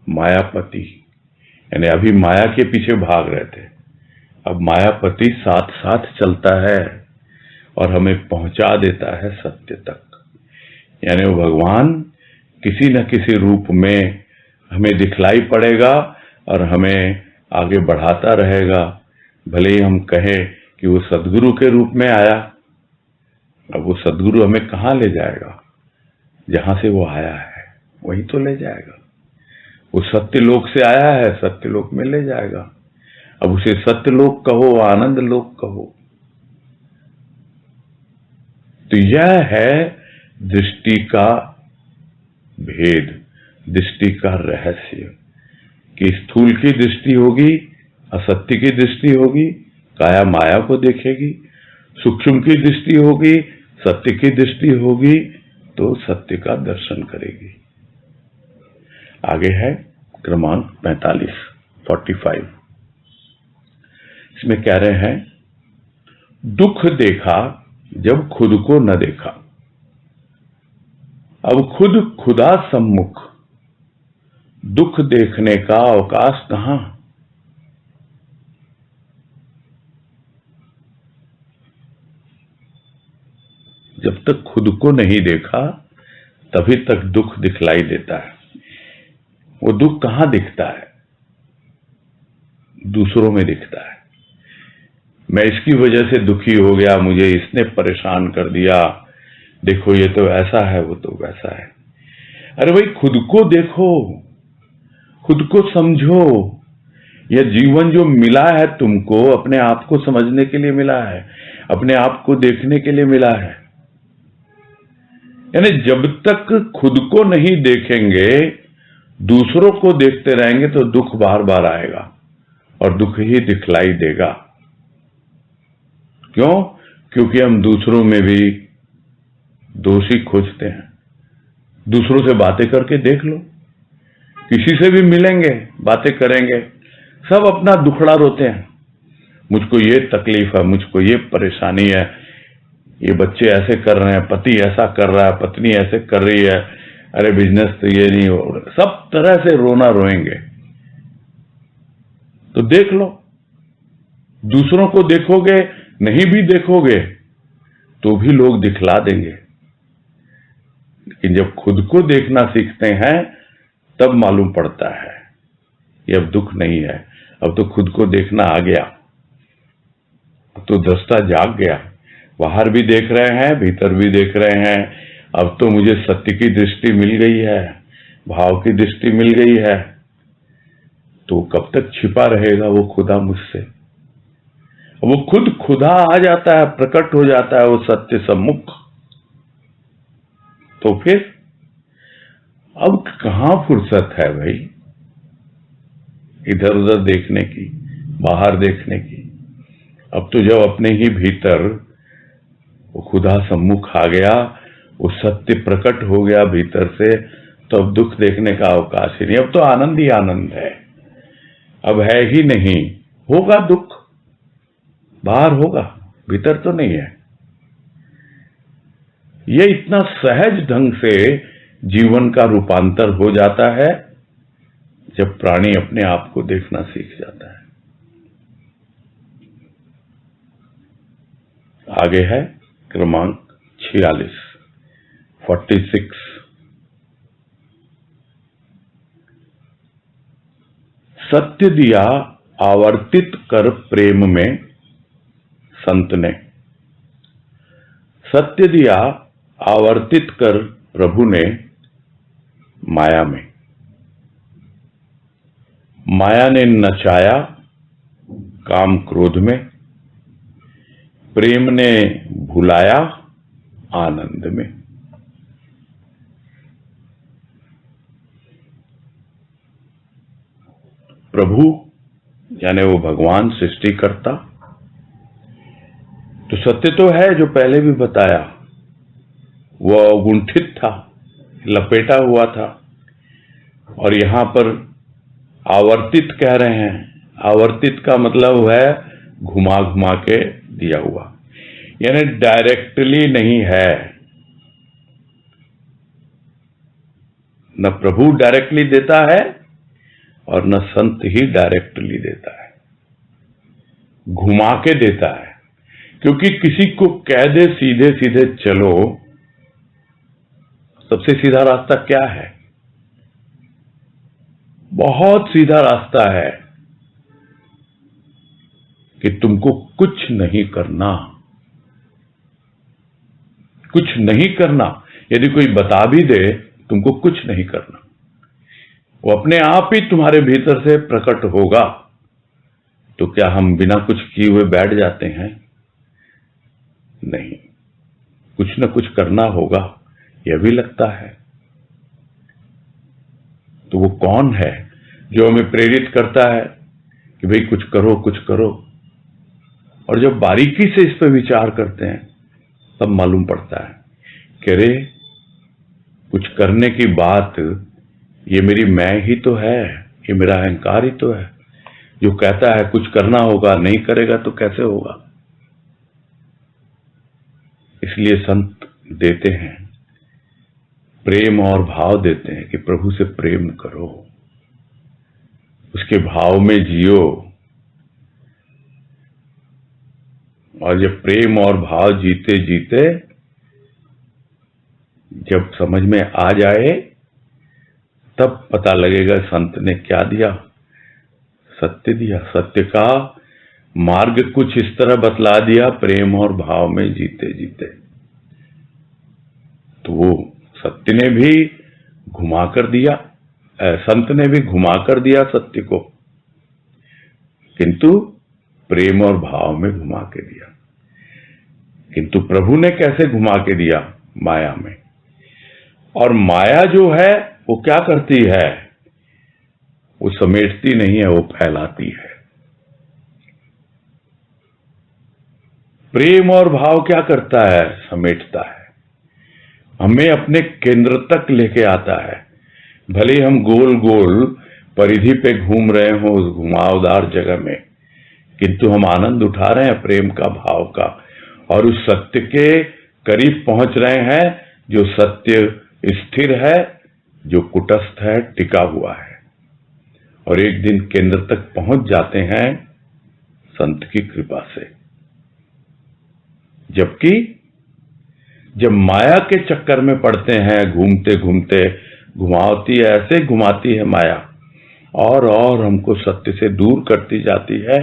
मायापति, यानी अभी माया के पीछे भाग रहे थे, अब मायापति साथ साथ चलता है और हमें पहुंचा देता है सत्य तक। यानी वो भगवान किसी न किसी रूप में हमें दिखलाई पड़ेगा और हमें आगे बढ़ाता रहेगा। भले ही हम कहें कि वो सदगुरु के रूप में आया, अब वो सदगुरु हमें कहाँ ले जाएगा? जहां से वो आया है वहीं तो ले जाएगा। वो सत्यलोक से आया है, सत्यलोक में ले जाएगा। अब उसे सत्यलोक कहो, आनंद लोक कहो। तो यह है दृष्टि का भेद, दृष्टि का रहस्य, कि स्थूल की दृष्टि होगी, असत्य की दृष्टि होगी, काया माया को देखेगी। सूक्ष्म की दृष्टि होगी, सत्य की दृष्टि होगी, तो सत्य का दर्शन करेगी। आगे है क्रमांक 45। इसमें कह रहे हैं, दुख देखा जब खुद को न देखा, अब खुद खुदा सम्मुख, दुख देखने का अवकाश कहां? जब तक खुद को नहीं देखा तभी तक दुख दिखलाई देता है। वो दुख कहां दिखता है? दूसरों में दिखता है। मैं इसकी वजह से दुखी हो गया, मुझे इसने परेशान कर दिया, देखो ये तो ऐसा है, वो तो वैसा है। अरे भाई, खुद को देखो, खुद को समझो। यह जीवन जो मिला है तुमको, अपने आप को समझने के लिए मिला है, अपने आप को देखने के लिए मिला है। यानी जब तक खुद को नहीं देखेंगे दूसरों को देखते रहेंगे तो दुख बार बार आएगा और दुख ही दिखलाई देगा। क्यों? क्योंकि हम दूसरों में भी दोषी खोजते हैं। दूसरों से बातें करके देख लो, किसी से भी मिलेंगे, बातें करेंगे, सब अपना दुखड़ा रोते हैं। मुझको ये तकलीफ है, मुझको ये परेशानी है, ये बच्चे ऐसे कर रहे हैं, पति ऐसा कर रहा है, पत्नी ऐसे कर रही है, अरे बिजनेस तो ये नहीं हो रहा, सब तरह से रोना रोएंगे। तो देख लो, दूसरों को देखोगे, नहीं भी देखोगे तो भी लोग दिखला देंगे। लेकिन जब खुद को देखना सीखते हैं तब मालूम पड़ता है ये अब दुख नहीं है, अब तो खुद को देखना आ गया, अब तो दृष्टा जाग गया। बाहर भी देख रहे हैं, भीतर भी देख रहे हैं, अब तो मुझे सत्य की दृष्टि मिल गई है, भाव की दृष्टि मिल गई है। तो कब तक छिपा रहेगा वो खुदा मुझसे? वो खुद खुदा आ जाता है, प्रकट हो जाता है वो सत्य सम्मुख। तो फिर अब कहां फुर्सत है भाई इधर उधर देखने की, बाहर देखने की? अब तो जब अपने ही भीतर वो खुदा सम्मुख आ गया, वो सत्य प्रकट हो गया भीतर से, तो अब दुख देखने का अवकाश ही नहीं। अब तो आनंद ही आनंद है, अब है ही नहीं। होगा दुख, बाहर होगा, भीतर तो नहीं है। ये इतना सहज ढंग से जीवन का रूपांतर हो जाता है जब प्राणी अपने आप को देखना सीख जाता है। आगे है क्रमांक 46। सत्य दिया आवर्तित कर प्रेम में संत ने, सत्य दिया आवर्तित कर प्रभु ने माया में। माया ने नचाया काम क्रोध में, प्रेम ने भुलाया आनंद में। प्रभु यानी वो भगवान सृष्टिकर्ता, तो सत्य तो है जो पहले भी बताया, वो अवगुंठित था, लपेटा हुआ था, और यहां पर आवर्तित कह रहे हैं। आवर्तित का मतलब है घुमा घुमा के दिया हुआ, यानी डायरेक्टली नहीं है। न प्रभु डायरेक्टली देता है और न संत ही डायरेक्टली देता है, घुमा के देता है। क्योंकि किसी को कह दे सीधे सीधे चलो, सबसे सीधा रास्ता क्या है? बहुत सीधा रास्ता है कि तुमको कुछ नहीं करना, कुछ नहीं करना। यदि कोई बता भी दे तुमको कुछ नहीं करना, वो अपने आप ही तुम्हारे भीतर से प्रकट होगा। तो क्या हम बिना कुछ किए हुए बैठ जाते हैं? नहीं, कुछ न कुछ करना होगा, यह भी लगता है। तो वो कौन है जो हमें प्रेरित करता है कि भाई कुछ करो, कुछ करो? और जब बारीकी से इस पर विचार करते हैं तब मालूम पड़ता है कि अरे कुछ करने की बात, ये मेरी मैं ही तो है, ये मेरा अहंकार ही तो है जो कहता है कुछ करना होगा, नहीं करेगा तो कैसे होगा। इसलिए संत देते हैं, प्रेम और भाव देते हैं कि प्रभु से प्रेम करो, उसके भाव में जियो। और जब प्रेम और भाव जीते जीते जब समझ में आ जाए तब पता लगेगा संत ने क्या दिया, सत्य दिया। सत्य का मार्ग कुछ इस तरह बतला दिया, प्रेम और भाव में जीते जीते। तो वो सत्य ने भी घुमा कर दिया, संत ने भी घुमा कर दिया सत्य को, किंतु प्रेम और भाव में घुमा के दिया। किंतु प्रभु ने कैसे घुमा के दिया? माया में। और माया जो है वो क्या करती है? वो समेटती नहीं है, वो फैलाती है। प्रेम और भाव क्या करता है? समेटता है, हमें अपने केंद्र तक लेके आता है। भले हम गोल गोल परिधि पे घूम रहे हो उस घुमावदार जगह में, किंतु हम आनंद उठा रहे हैं प्रेम का, भाव का, और उस सत्य के करीब पहुंच रहे हैं जो सत्य स्थिर है, जो कुटस्थ है, टिका हुआ है, और एक दिन केंद्र तक पहुंच जाते हैं संत की कृपा से। जबकि जब माया के चक्कर में पड़ते हैं, घूमते घूमते, घुमाती है, ऐसे घुमाती है माया, और हमको सत्य से दूर करती जाती है,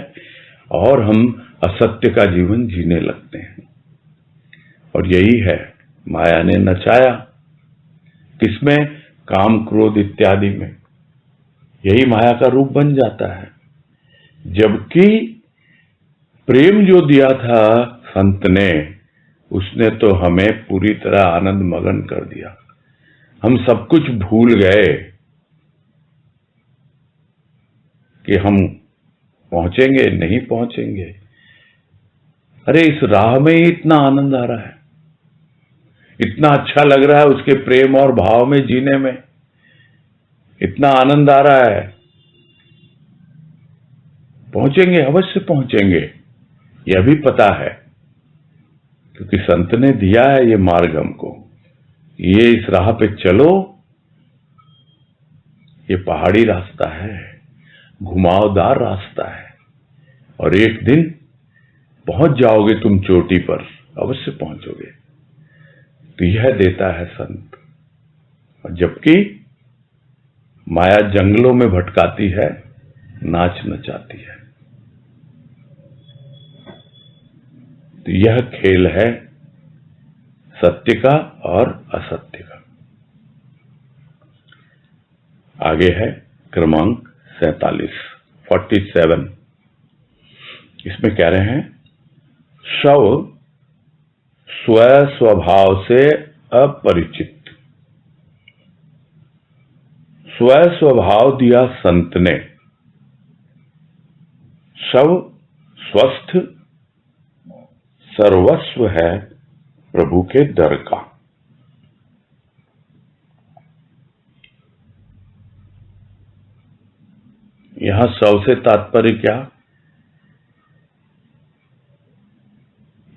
और हम असत्य का जीवन जीने लगते हैं। और यही है माया ने नचाया, किसमें? काम, क्रोध इत्यादि में। यही माया का रूप बन जाता है। जबकि प्रेम जो दिया था संत ने, उसने तो हमें पूरी तरह आनंद मगन कर दिया। हम सब कुछ भूल गए कि हम पहुंचेंगे नहीं पहुंचेंगे। अरे इस राह में ही इतना आनंद आ रहा है, इतना अच्छा लग रहा है उसके प्रेम और भाव में जीने में, इतना आनंद आ रहा है। पहुंचेंगे, अवश्य पहुंचेंगे, यह भी पता है, क्योंकि संत ने दिया है ये मार्ग हमको। ये इस राह पे चलो, ये पहाड़ी रास्ता है, घुमावदार रास्ता है, और एक दिन पहुंच जाओगे तुम चोटी पर, अवश्य पहुंचोगे। तो यह देता है संत। और जबकि माया जंगलों में भटकाती है, नाच नचाती है। तो यह खेल है सत्य का और असत्य का। आगे है क्रमांक 47। इसमें कह रहे हैं, शव स्व स्वभाव से अपरिचित। स्व स्वभाव दिया संत ने। शव स्वस्थ सर्वस्व है प्रभु के दर का। यहां शव से तात्पर्य क्या?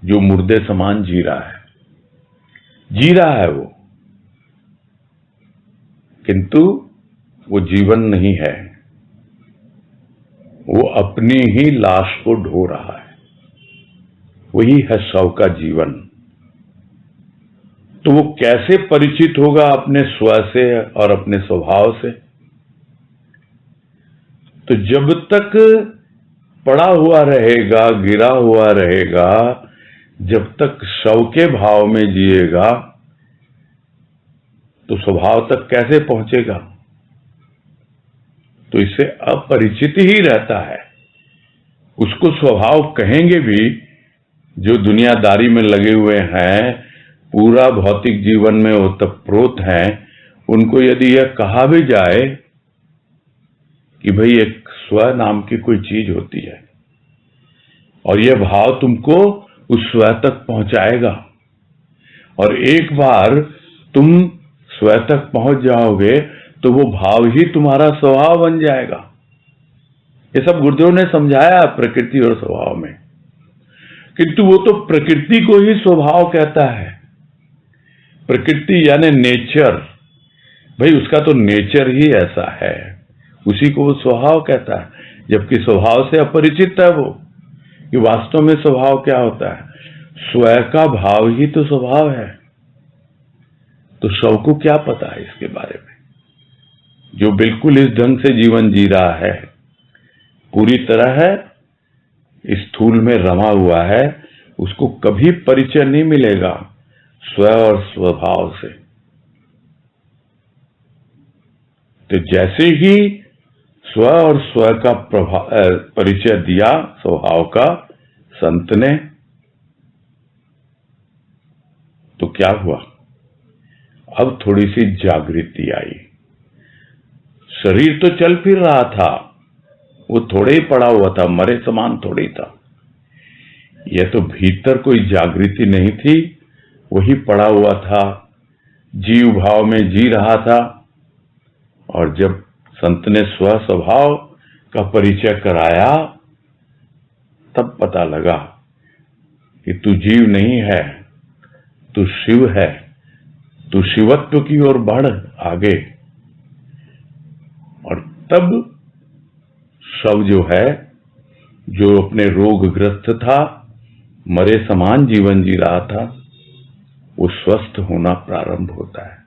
जो मुर्दे समान जी रहा है, जी रहा है वो, किंतु वो जीवन नहीं है, वो अपनी ही लाश को ढो रहा है। वही है शव का जीवन। तो वो कैसे परिचित होगा अपने स्व से और अपने स्वभाव से? तो जब तक पड़ा हुआ रहेगा, गिरा हुआ रहेगा, जब तक शव के भाव में जिएगा, तो स्वभाव तक कैसे पहुंचेगा? तो इससे अपरिचित ही रहता है। उसको स्वभाव कहेंगे भी जो दुनियादारी में लगे हुए हैं, पूरा भौतिक जीवन में ओतप्रोत हैं, उनको यदि यह कहा भी जाए कि भाई एक स्व नाम की कोई चीज होती है और यह भाव तुमको उस स्व तक पहुंचाएगा, और एक बार तुम स्व तक पहुंच जाओगे तो वो भाव ही तुम्हारा स्वभाव बन जाएगा। ये सब गुरुदेव ने समझाया प्रकृति और स्वभाव में, किंतु वो तो प्रकृति को ही स्वभाव कहता है। प्रकृति यानी नेचर, भाई उसका तो नेचर ही ऐसा है, उसी को वो स्वभाव कहता है। जबकि स्वभाव से अपरिचित है वो, कि वास्तव में स्वभाव क्या होता है। स्व का भाव ही तो स्वभाव है। तो शव को क्या पता है इसके बारे में? जो बिल्कुल इस ढंग से जीवन जी रहा है, पूरी तरह है स्थूल में रमा हुआ है, उसको कभी परिचय नहीं मिलेगा स्व और स्वभाव से। तो जैसे ही स्व और स्व का परिचय दिया स्वभाव का संत ने, तो क्या हुआ? अब थोड़ी सी जागृति आई। शरीर तो चल फिर रहा था, वो थोड़े ही पड़ा हुआ था, मरे समान थोड़े ही था। यह तो भीतर कोई जागृति नहीं थी, वही पड़ा हुआ था, जीव भाव में जी रहा था। और जब संत ने स्व स्वभाव का परिचय कराया, तब पता लगा कि तू जीव नहीं है, तू शिव है, तू शिवत्व की ओर बढ़ आगे। और तब शव जो है, जो अपने रोगग्रस्त था, मरे समान जीवन जी रहा था, वो स्वस्थ होना प्रारंभ होता है।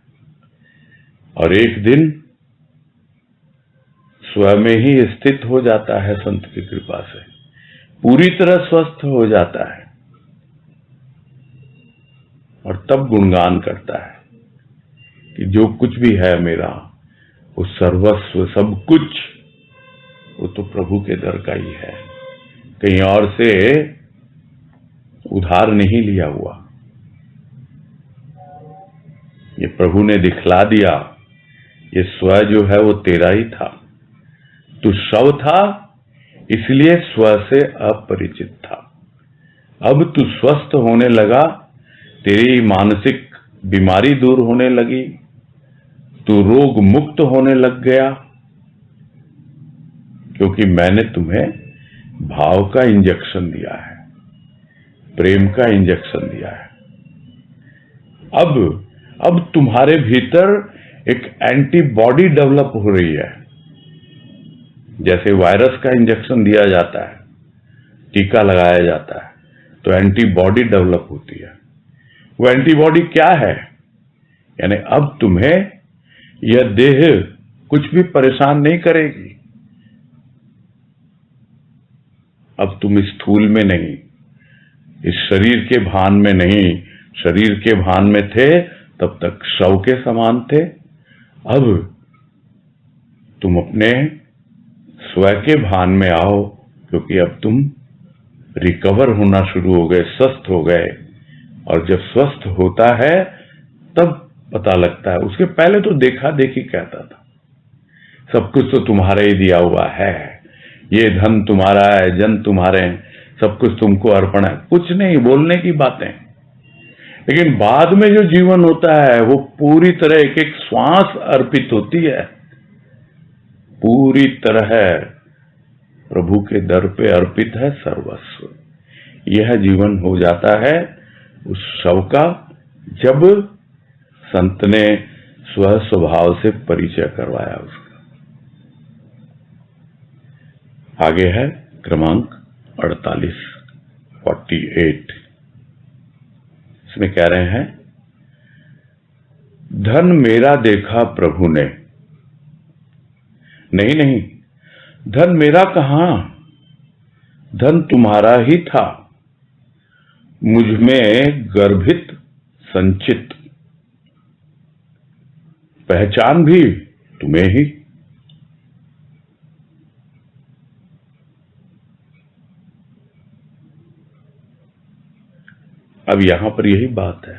और एक दिन स्वयं में ही स्थित हो जाता है, संत की कृपा से पूरी तरह स्वस्थ हो जाता है। और तब गुणगान करता है कि जो कुछ भी है मेरा, वो सर्वस्व सब कुछ, वो तो प्रभु के दर का ही है, कहीं और से उधार नहीं लिया हुआ। ये प्रभु ने दिखला दिया, ये स्व जो है वो तेरा ही था। तू शव था, इसलिए स्व से अपरिचित था। अब तू स्वस्थ होने लगा, तेरी मानसिक बीमारी दूर होने लगी, तू रोग मुक्त होने लग गया, क्योंकि मैंने तुम्हें भाव का इंजेक्शन दिया है, प्रेम का इंजेक्शन दिया है। अब तुम्हारे भीतर एक एंटीबॉडी डेवलप हो रही है। जैसे वायरस का इंजेक्शन दिया जाता है, टीका लगाया जाता है, तो एंटीबॉडी डेवलप होती है। वो एंटीबॉडी क्या है? यानी अब तुम्हें यह देह कुछ भी परेशान नहीं करेगी। अब तुम स्थूल में नहीं, इस शरीर के भान में नहीं, शरीर के भान में थे तब तक शव के समान थे। अब तुम अपने स्व के भान में आओ, क्योंकि अब तुम रिकवर होना शुरू हो गए, स्वस्थ हो गए। और जब स्वस्थ होता है तब पता लगता है, उसके पहले तो देखा देखी कहता था, सब कुछ तो तुम्हारा ही दिया हुआ है, ये धन तुम्हारा है, जन तुम्हारे हैं, सब कुछ तुमको अर्पण है। कुछ नहीं, बोलने की बातें। लेकिन बाद में जो जीवन होता है वो पूरी तरह एक एक श्वास अर्पित होती है, पूरी तरह प्रभु के दर पे अर्पित है सर्वस्व। यह जीवन हो जाता है उस शव का, जब संत ने स्व स्वभाव से परिचय करवाया उसका। आगे है क्रमांक 48। इसमें कह रहे हैं, धन मेरा देखा प्रभु ने। नहीं, धन मेरा कहां, धन तुम्हारा ही था, मुझ में गर्भित संचित, पहचान भी तुम्हें ही। अब यहां पर यही बात है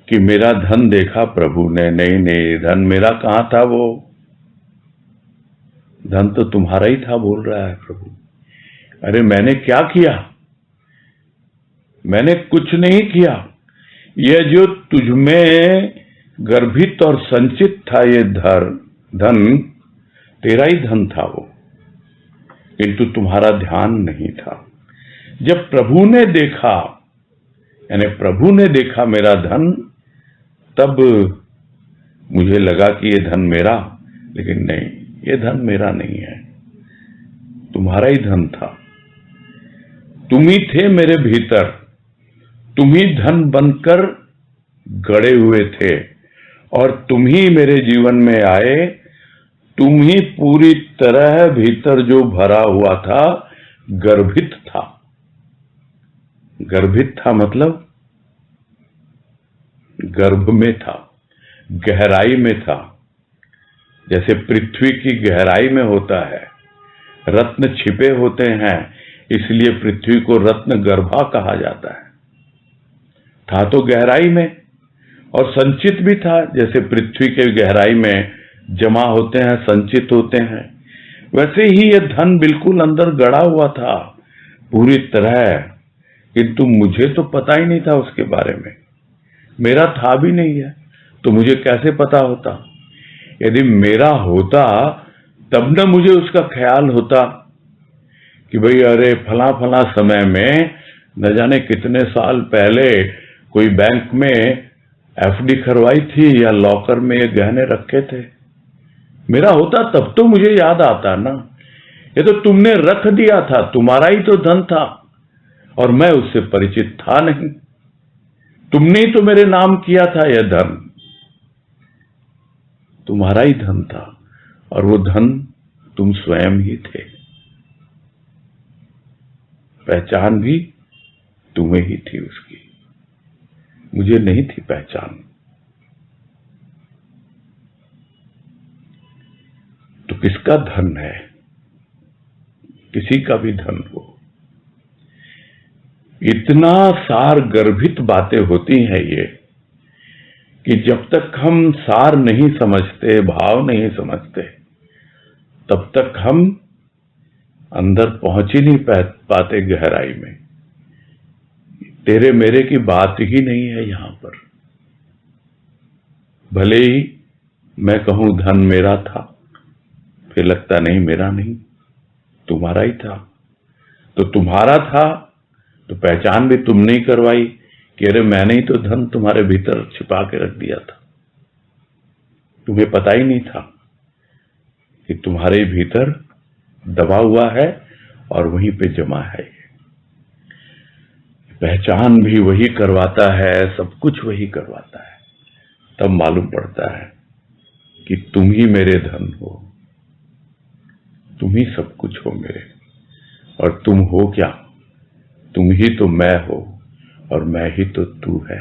कि मेरा धन देखा प्रभु ने। नहीं, धन मेरा कहां था, वो धन तो तुम्हारा ही था, बोल रहा है प्रभु। अरे मैंने क्या किया? मैंने कुछ नहीं किया। यह जो तुझमें गर्भित और संचित था, ये धन तेरा ही धन था वो, किंतु तुम्हारा ध्यान नहीं था। जब प्रभु ने देखा, यानी प्रभु ने देखा मेरा धन, तब मुझे लगा कि ये धन मेरा, लेकिन नहीं, ये धन मेरा नहीं है, तुम्हारा ही धन था। तुम ही थे मेरे भीतर, तुम ही धन बनकर गड़े हुए थे, और तुम ही मेरे जीवन में आए। तुम ही पूरी तरह भीतर जो भरा हुआ था, गर्भित था। गर्भित था मतलब गर्भ में था, गहराई में था। जैसे पृथ्वी की गहराई में होता है, रत्न छिपे होते हैं, इसलिए पृथ्वी को रत्न गर्भा कहा जाता है। था तो गहराई में, और संचित भी था, जैसे पृथ्वी के गहराई में जमा होते हैं, संचित होते हैं, वैसे ही ये धन बिल्कुल अंदर गड़ा हुआ था पूरी तरह, किंतु मुझे तो पता ही नहीं था उसके बारे में, मेरा था भी नहीं है, तो मुझे कैसे पता होता? यदि मेरा होता तब न मुझे उसका ख्याल होता कि भाई अरे फला फला समय में न जाने कितने साल पहले कोई बैंक में एफडी करवाई थी या लॉकर में ये गहने रखे थे। मेरा होता तब तो मुझे याद आता ना। ये तो तुमने रख दिया था, तुम्हारा ही तो धन था और मैं उससे परिचित था नहीं। तुमने ही तो मेरे नाम किया था, यह धन तुम्हारा ही धन था और वो धन तुम स्वयं ही थे। पहचान भी तुम्हें ही थी उसकी, मुझे नहीं थी पहचान। तो किसका धन है? किसी का भी धन हो, इतना सार गर्भित बातें होती हैं ये कि जब तक हम सार नहीं समझते, भाव नहीं समझते, तब तक हम अंदर पहुंच ही नहीं पाते गहराई में। तेरे मेरे की बात ही नहीं है यहां पर। भले ही मैं कहूं धन मेरा था, फिर लगता नहीं मेरा नहीं, तुम्हारा ही था। तो तुम्हारा था तो पहचान भी तुमने ही करवाई कि अरे मैंने ही तो धन तुम्हारे भीतर छिपा के रख दिया था। तुम्हें पता ही नहीं था कि तुम्हारे भीतर दबा हुआ है और वहीं पे जमा है। पहचान भी वही करवाता है, सब कुछ वही करवाता है। तब मालूम पड़ता है कि तुम ही मेरे धन हो, तुम ही सब कुछ हो मेरे। और तुम हो क्या? तुम ही तो मैं हो और मैं ही तो तू है।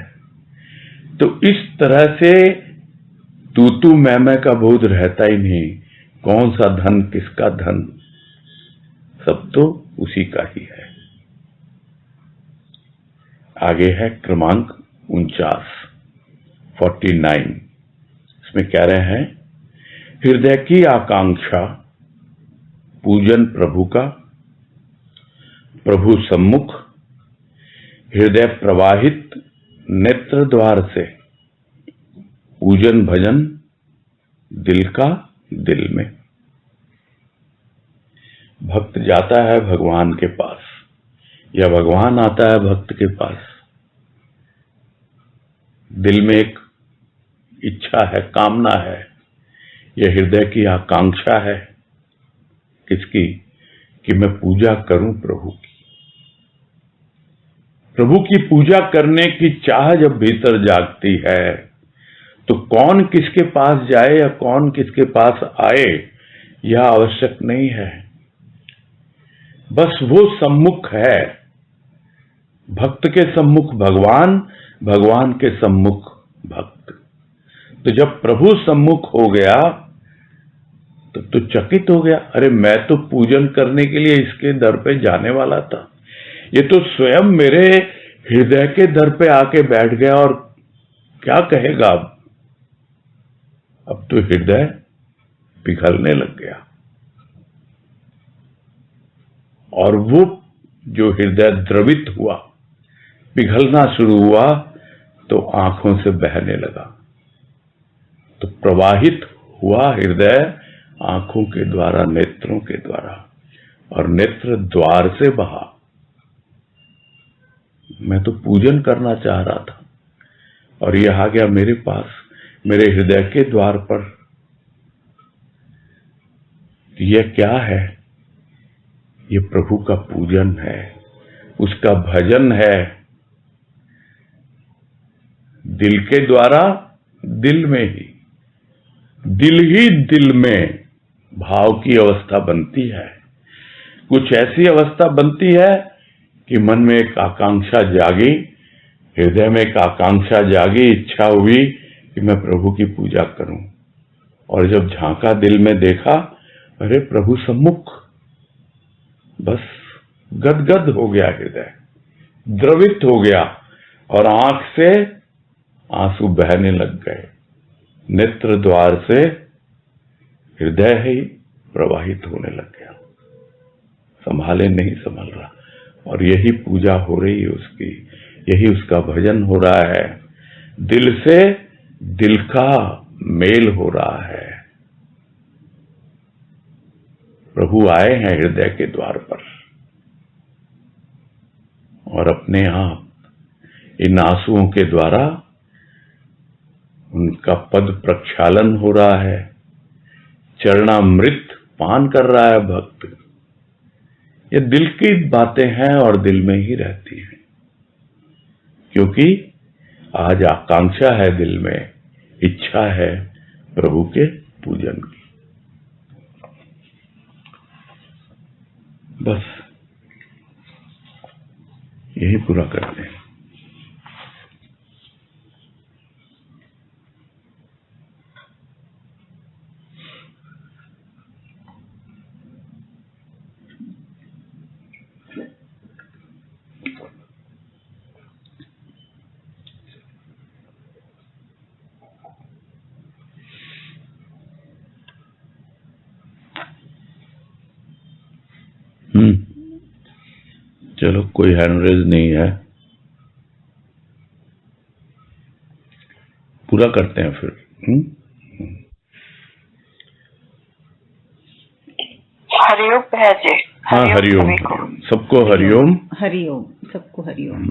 तो इस तरह से तू मैं का बोध रहता ही नहीं। कौन सा धन, किसका धन, सब तो उसी का ही है। आगे है क्रमांक 49। इसमें कह रहे हैं, हृदय की आकांक्षा पूजन प्रभु का, प्रभु सम्मुख हृदय प्रवाहित नेत्र द्वार से, पूजन भजन दिल का दिल में। भक्त जाता है भगवान के पास या भगवान आता है भक्त के पास। दिल में एक इच्छा है, कामना है, यह हृदय की आकांक्षा है। किसकी? कि मैं पूजा करूं प्रभु की। प्रभु की पूजा करने की चाह जब भीतर जागती है तो कौन किसके पास जाए या कौन किसके पास आए यह आवश्यक नहीं है, बस वो सम्मुख है। भक्त के सम्मुख भगवान, भगवान के सम्मुख भक्त। तो जब प्रभु सम्मुख हो गया तब तो चकित हो गया, अरे मैं तो पूजन करने के लिए इसके दर पे जाने वाला था, ये तो स्वयं मेरे हृदय के दर पे आके बैठ गया और क्या कहेगा अब तो हृदय पिघलने लग गया। और वो जो हृदय द्रवित हुआ, पिघलना शुरू हुआ, तो आंखों से बहने लगा। तो प्रवाहित हुआ हृदय आंखों के द्वारा, नेत्रों के द्वारा, और नेत्र द्वार से बहा। मैं तो पूजन करना चाह रहा था और यह आ गया मेरे पास, मेरे हृदय के द्वार पर। यह क्या है? ये प्रभु का पूजन है, उसका भजन है। दिल के द्वारा दिल में ही दिल में भाव की अवस्था बनती है। कुछ ऐसी अवस्था बनती है कि मन में एक आकांक्षा जागी, हृदय में एक आकांक्षा जागी, इच्छा हुई कि मैं प्रभु की पूजा करूं। और जब झांका दिल में देखा, अरे प्रभु सम्मुख, बस गदगद हो गया हृदय, द्रवित हो गया और आंख से आंसू बहने लग गए। नेत्र द्वार से हृदय ही प्रवाहित होने लग गया, संभाले नहीं संभल रहा। और यही पूजा हो रही है उसकी, यही उसका भजन हो रहा है, दिल से दिल का मेल हो रहा है। प्रभु आए हैं हृदय के द्वार पर और अपने आप इन आंसुओं के द्वारा उनका पद प्रक्षालन हो रहा है, चरणामृत पान कर रहा है भक्त। ये दिल की बातें हैं और दिल में ही रहती हैं, क्योंकि आज आकांक्षा है दिल में, इच्छा है प्रभु के पूजन की। बस यही पूरा करते हैं। चलो, कोई हैंड रेज नहीं है, पूरा करते हैं फिर। हरिओम भैया। हाँ, हरिओम, सबको हरिओम। हरिओम, सबको हरिओम।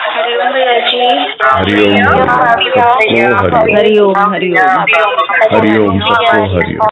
हरिओम भैया जी। हरिओम, सबको हरिओम। हरिओम, हरिओम, हरिओम, सबको हरिओम।